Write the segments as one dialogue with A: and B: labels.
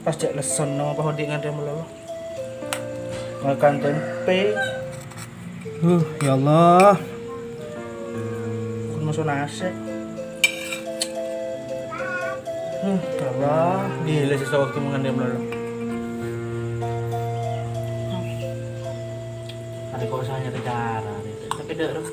A: Pas cek leson nama pahodingan dia melulu. Makan tempe. Ya Allah. Kun masuk nasi. Ya Allah, gila sisa waktu makan dia melulu. Ada kok saya nyari cara, tapi dah.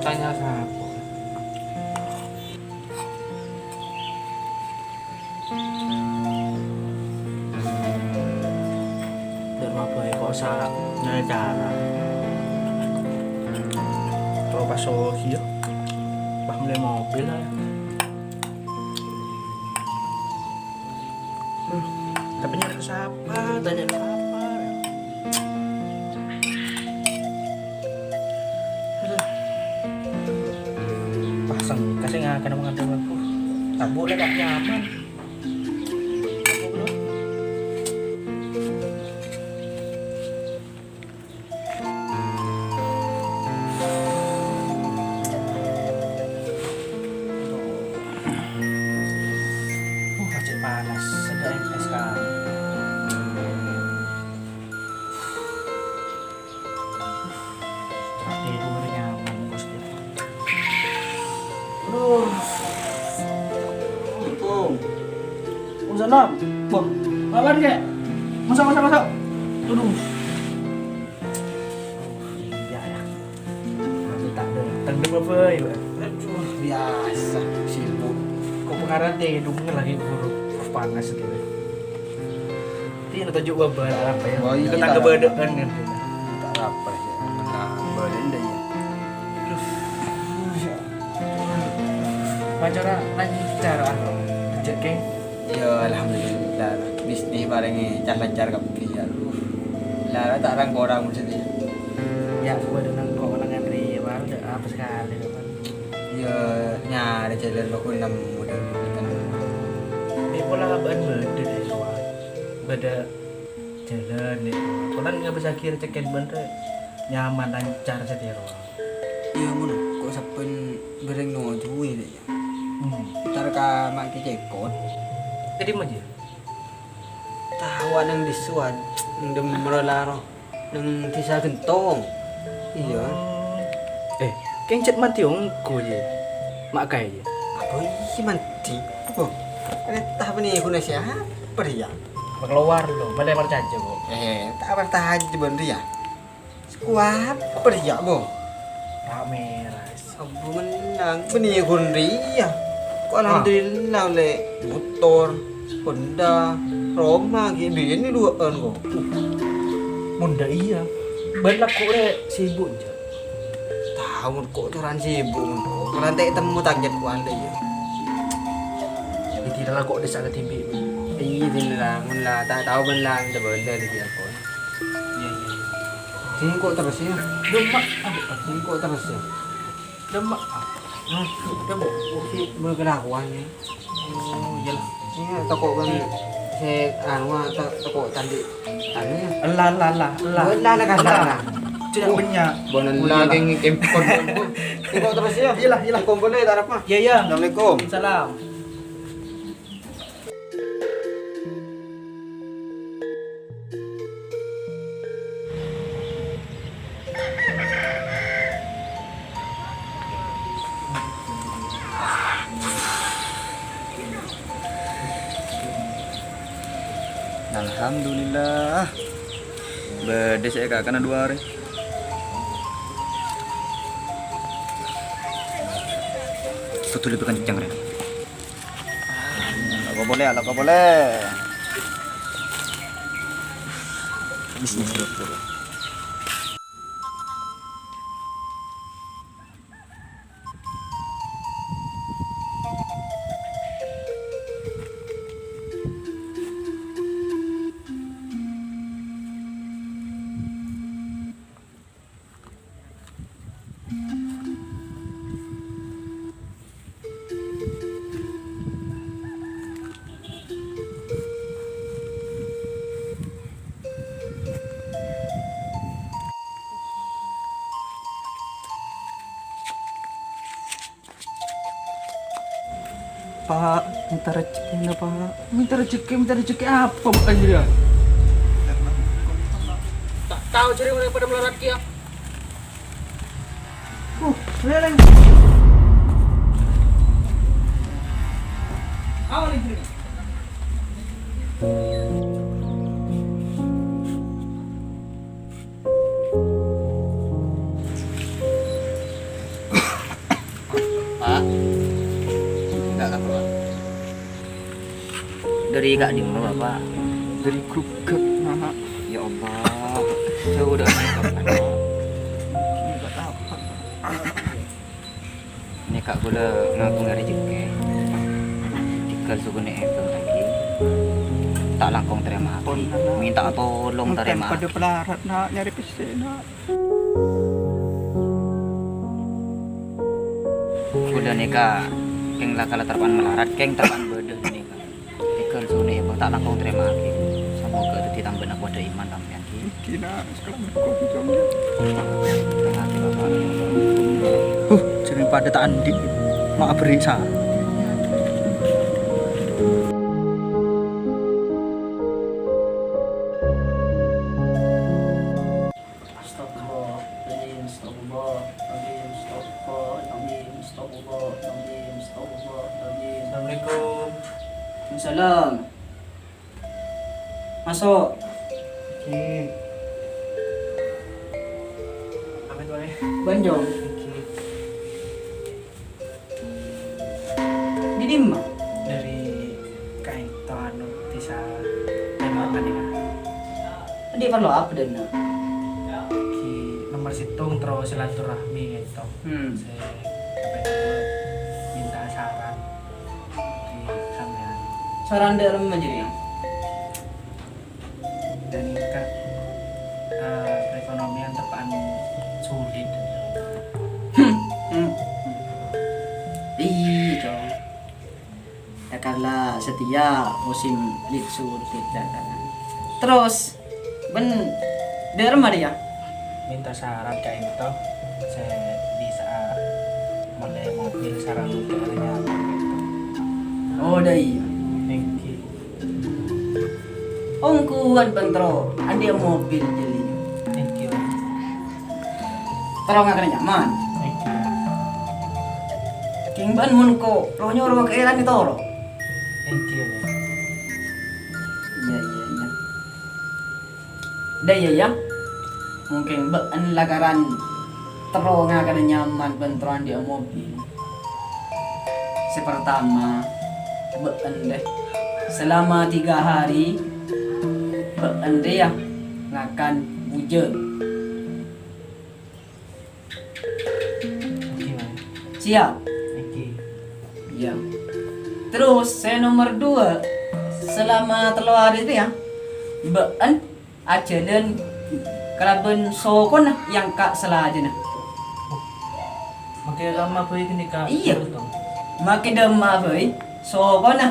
A: Tanya siapa? Dan apa ya kok saya nyari cara? Kalau pas sohi ya, pas beli mobil lah. Tapi nyari siapa? Tanya siapa? Pasang kasih nggak akan mengantar aku. Tak boleh tak nyaman. Masih panas, sedang es kali. Tidur nyaman bos dia. Aduh. Sana, boh, kapan kek? Masuk. Aduh. Iya ya. Masih tak ada. Tendem apa ya? Aduh, biasa. Sibuk. Kok pengaran dia hidungnya lagi buruk. Panas itu. Ini nak tunjuk wabah apa ya?
B: Oh, iya.
A: Kita tak kebedek kan.
B: Tak apa ya. Nah, berenda ya.
A: Macam lancar apa? Kerja geng.
B: Ya alhamdulillah. Bisnis barangnya lancar kap dia. Lah tak orang orang macam ni.
A: Ya, gua dengan kau orang ngantri ya baru dah apa sekali kan.
B: Ya nyari jalan aku 6 modal kan.
A: Ini pola kaban beda deh kawan. Beda jalan deh. Kalau nggak bisa kira cekin bener nyaman lancar saja ruang.
B: Ya mun kok sapen bereng no duwe deh. Ntar ka mak cekot.
A: Jadi aja.
B: Tawa nang disuan nang demrolaro nang disa gentong. Iya.
A: Keng cet mati ongko je. Mak kai je.
B: Apa iki mati? Apa? Ada tahap ni aku nasi apa dia?
A: Keluar lo, balai percaja kok.
B: Tak apa tahan bener ya. Kuat apa dia bo?
A: Rame ras.
B: Abu menang beni gunria. Kok alhamdulillah le motor, Honda, Roma gitu ini duaan kok.
A: Munda iya. Balak kok re sibuk je.
B: Tahu kok turan sibuk. Lantai temu target ku anda ya.
A: Jadi tidak kok desa ke TV.
B: Iya lah, mun lah tak tahu benar dah benda dia pun.
A: Iya.
B: Sini kok terus ya?
A: Demak.
B: Sini kok terus ya?
A: Demak.
B: Demak. Oke, berkelakuan ya.
A: Oh, iyalah.
B: Ini toko kan saya toko tadi tadi ya.
A: Lah.
B: Lah kan lah.
A: Tidak banyak.
B: Bonan lagi ngikempon. Kok terus ya? Iyalah. Komponnya tarap mah.
A: Iya.
B: Assalamualaikum.
A: Salam.
C: Alhamdulillah. Bedes saya kak kena 2 hari. Betul itu kan kencang Ren. Apa boleh. Bisnis betul.
B: Pak, minta rezeki na Pak.
A: Minta rezeki apa bukan dia? Tak tahu cari orang pada melarat kia. Leleng. Awal ini.
C: Pak, enggak keluar. Dari Kak Dim Bapak.
B: Dari grup ke nah.
C: Ya Allah, saya udah
B: Enggak tahu.
C: ini Kak gula ngaku dari rezeki. Jika sugune itu lagi, tak langkong terima hati. Minta tolong terima.
B: Pada pelarat nak nyari pesen nak.
C: Udah nih Kak, keng lah kalau terpan melarat, keng terpan bodoh nih Kak. Jika sugune itu tak langkong terima hati. Semoga itu ditambah nak ada iman tampian ki.
B: Kina sekarang kau jamnya.
C: Tengah hati Bapak.
B: Jadi pada tak andi. Maaf berisa.
A: Assalamualaikum.
D: Salam. Masuk.
A: Oke. Amit boleh.
D: Banjong.
A: Oke.
D: Di dimma.
A: Dari kain anu bisa tembakan ya.
D: Di perlu apa dana?
A: Ki nomor situng terus silaturahmi gitu. Saya dapat minta saran di sampean.
D: Saran dalam menjadi.
A: Dan kan perekonomian terpaan sulit.
D: Iya, Cong. Ya karena setia musim sulit datang. Terus derma dia.
A: Minta saran kayak itu saya bisa mulai mobil saran motornya gitu.
D: Oh, dah iya.
A: Thank you.
D: Ongkuan pentro, ada mobil jeli.
A: Thank you.
D: Terong akan nyaman.
A: Thank you.
D: King ban mun ko, lo nyoro ke elan itu ro.
A: Thank you.
D: Iya. Dah ya. Mungkin bean lagaran terong akan nyaman bentroan dia mobil. Sepertama bean deh. Selama 3 hari bean dia ngakan bujeng.
A: Thank you.
D: Siap?
A: Thank you.
D: Iya. Terus saya nomor 2 selama 3 hari itu ya bean ajalan kalaban sokon yang kak selaja nah.
A: Makin lama boy kini kak.
D: Iya. Makin demam boy sokon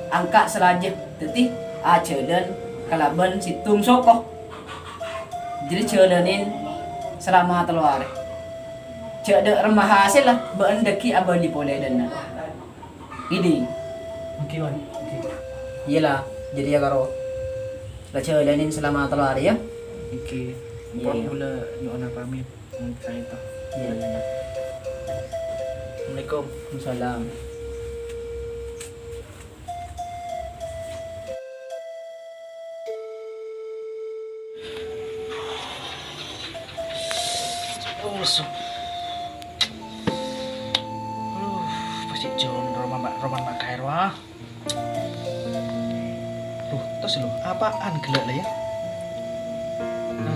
D: angka selaja jadi ajalan kalaban situng soko. Jadi jalanin selama 3 hari. Cek ada remah hasil lah bean deki abadi boleh dan ini.
A: Oke, Wan. Oke.
D: Iyalah, jadi ya karo lah jalanin selama 3 hari ya.
A: Oke.
D: Iya,
A: Pon
D: iya.
A: pula nyuana pamit saya itu.
D: Iya.
A: Assalamualaikum.
D: Salam.
A: Oh, so. Pasti John Roman Mak Khair wah. Duh, terus lu apaan gelak lah ya?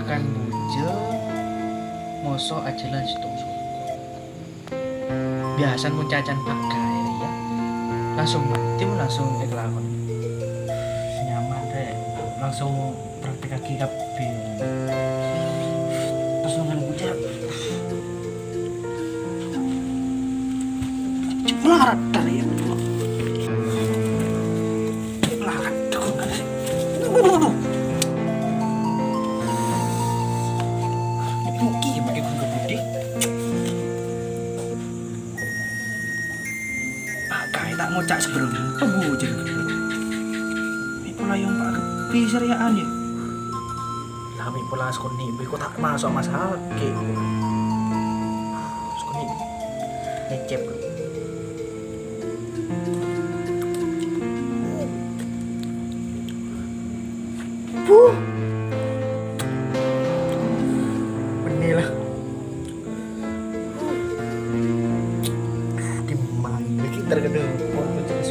A: Akan bujeng moso ajalan situng soko. Biasa mun cacan pakai ya. Langsung mati langsung kelakon. Nyaman deh. Langsung praktek kaki kabeh. Terus nang bujeng. Melarat tadi ya. Melarat tuh kan sih. Buki pakai gula putih. Pakai tak ngocak sebelum tunggu aja. Ini pula yang pak kepi seriaan ya. Kami pula sekoni beko tak masuk masalah ke. Sekoni ngecep. Benilah. Gimana kita tergedel foto jelas.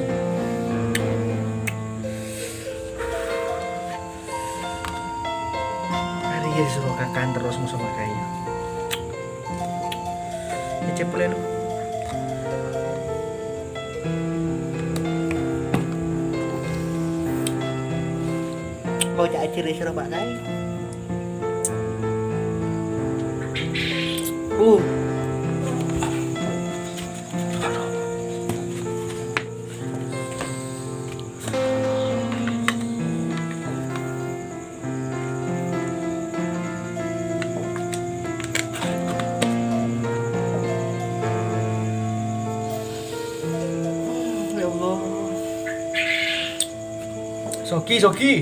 A: Hari ini suruh kakan terus musuh makanya. Ngecep boleh lu. Kau cak ciri suruh pakai. Ya Allah. Soki. Soki.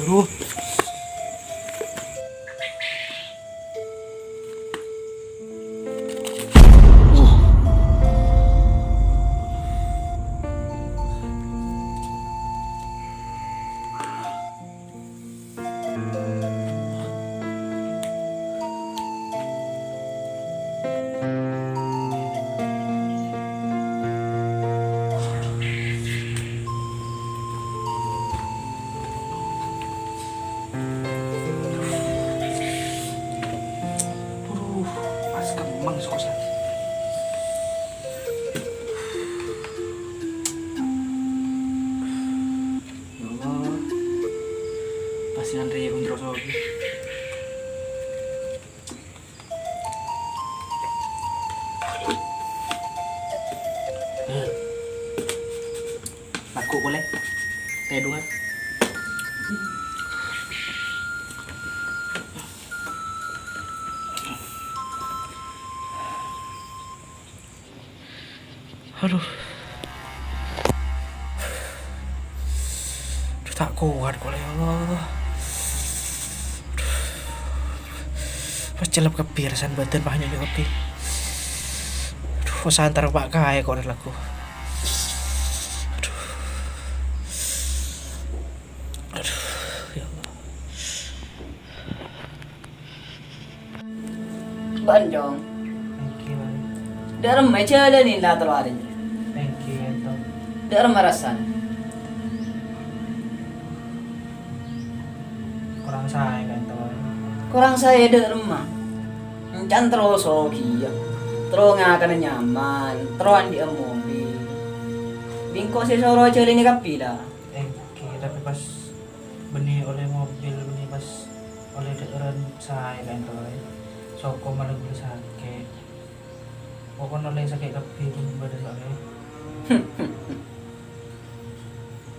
A: Aduh. Pas kemang suka. Ya Allah. Pasti nanti undro sogi. Laku boleh? Teh dua. Aduh. Tak kuat kok ya Allah. Pas celap kepirasan badan banyak di kopi. Aduh, santar pak kaya kok ada laku. Aduh, ya Allah.
D: Banjong.
A: Thank you, man.
D: Dalam macam ada ni lah terlalu.
A: Thank you, Ento.
D: Dalam merasan.
A: Kurang sayang kan Ento.
D: Kurang saya ada rumah. Can terus oke ya. Terus ngakan nyaman. Terus di mobil. Bingko si soro aja ini kapi dah.
A: Thank you, tapi pas benih oleh mobil, benih pas oleh deren saya kan Ento. Soko malah gue sakit. Pokoknya oleh sakit kepi pun pada sakit.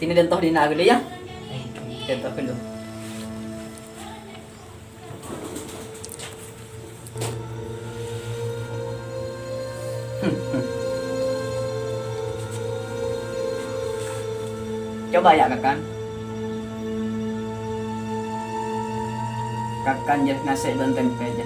D: Tini dan toh di naga ya.
A: Thank you.
D: Dan toh dulu. Coba ya kakan. Kakan je nasi dan tempe aja.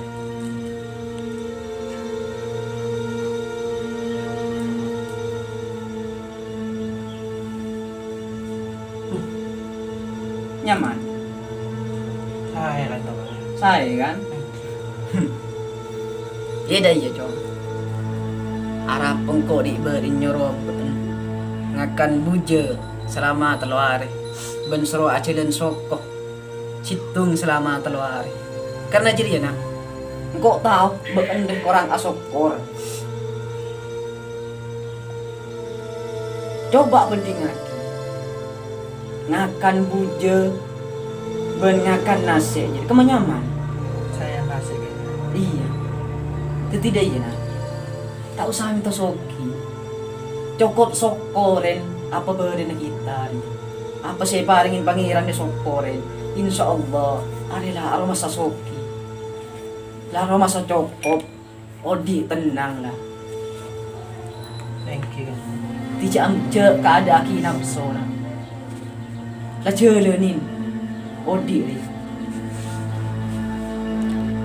D: Nyaman.
A: Saya lah Ento.
D: Saya kan. Iya dah iya cong. Arah pengko di beri nyorob ngakan buja selama telu hari. Ben seru aja dan sokoh. Situng selama telu hari. Karena jadi ya nak. Engkau tahu beendeh orang asokor. Coba penting lagi. Ngakan buja ben ngakan nasi jadi kemenyaman.
A: Saya nasi kayaknya.
D: Iya. Itu tidak iya nak. Tak usah minta soki. cukup sokoren apa beden kita rin. Apa saya paringin pangiran ni sokoren. Insya Allah adalah aroma sa soki. Laro masa cukup. Odi tenang lah.
A: Thank you.
D: Tidak amce keadaan nafsu lah. Lah jelenin. Odi rin.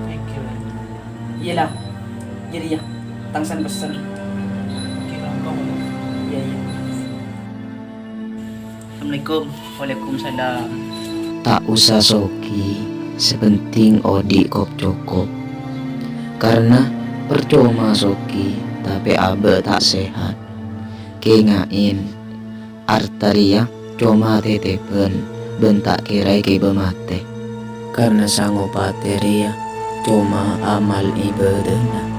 A: Thank you.
D: Iyalah. Jadi ya, tangsan pesan.
A: Kira kau.
D: Iya, iya. Assalamualaikum. Waalaikumsalam.
E: Tak usah soki, sepenting Odi kop cukup. Karena percuma soki, tapi abe tak sehat. Kengain, arteria cuma tetepen, bentak kirai ke bemate. Karena sanggup arteria, cuma amal ibadah.